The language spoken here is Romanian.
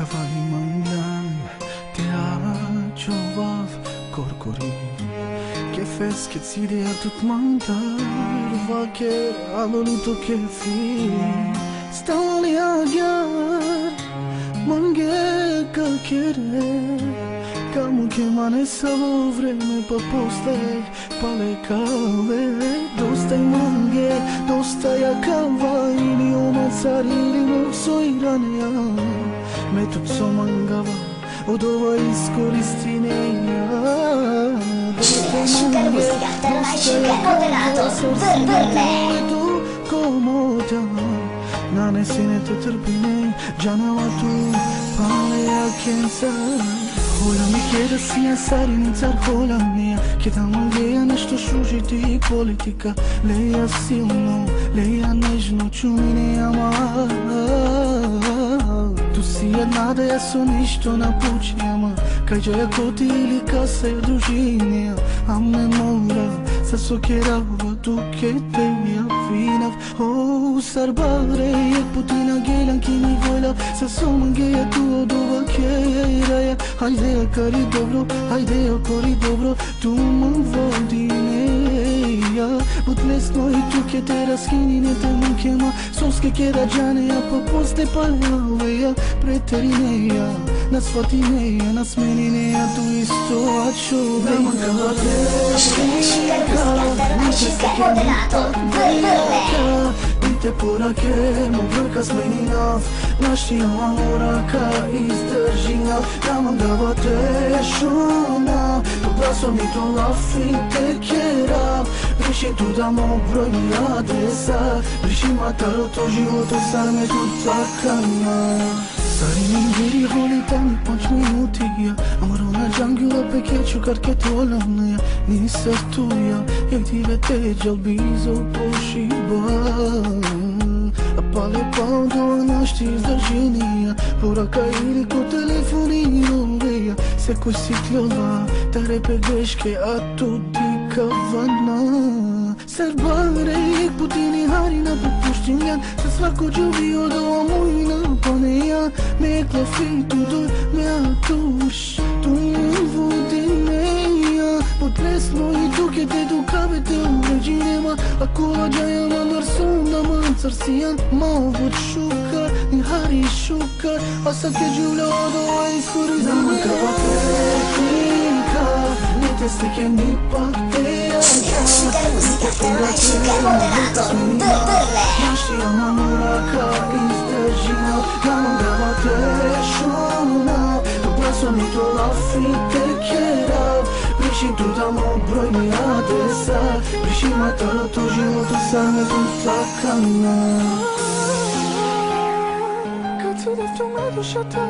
Kavali mangan te aciovat corcori che fes che zide a tut mandar va che ha voluto che fi stali a gyar mange ka kere kamu che mane savo vreme pa postaj pale kave dosta mange dosta ja kava ili ona car ili mokso iranea me tut so mangava od ova iskoristineja Super muzika, trnaj super moderator, Vrle komoda nanesine te trpine džanava tu pale ja kensar Hola mi kjeda sija sarinica hola mija Kjeda mangeja nešto šužiti i politika Leja silno, leja nežno čujne ama Tu si jedna da ja su ništo napučnjama Kajđa ja koti ili kasa je družinja A me mora sa sokjerava tu kete ja finav O sarbare je putina gelan kini vojla Sa somangeja tu od ova kjeraja Hajde akari dobro, hajde akori dobro Tu mam vodi neja Butlesno i tu ke te raskini te mukema Soske kjera džaneja pa poste paleja Preterineja, nas fatineja, nas menineja Tu isto a čove Namagava te Super moderator, Vrle Te porake, mu vrka smenina Naštija moraka izdržina Namam dava te šuna Glaso mi to lafi te kjera Riši tu da mog broj mi adresa Riši mataro to životo sar me tu takana Sari mi giri holi ta mi poč minutija Amarona džangula pe keću kar ke tolamnija Nisar tuja, jak ti vete džalbizo pošiba Apale pao naști izdržinija Poraka ili ko telefonirove Se koji si kljova Tare pe greške a tu ti kavana Srbare ik putini harina popuštinjan Sa svako džubi od ova mujna paneja Me klefi tu doj me atuš Tu vodi meja Potresno i duke te dukavete u ređinema Ako lađaja mandar sunda mancar sijan Mavod šukar, ni hari šukar A sad ke džuvlja od ova iskorizam Namagava tehnika Ni te slike ni pak te Super muzika, trnaj super moderator, Vrle Naštija moraka izdržina Namagava te šuna Glaso mi to lafi te kjera Priši tu da mog broj mi adresa Priši matara to životo sar me tu takana Kad si da tu me duša ta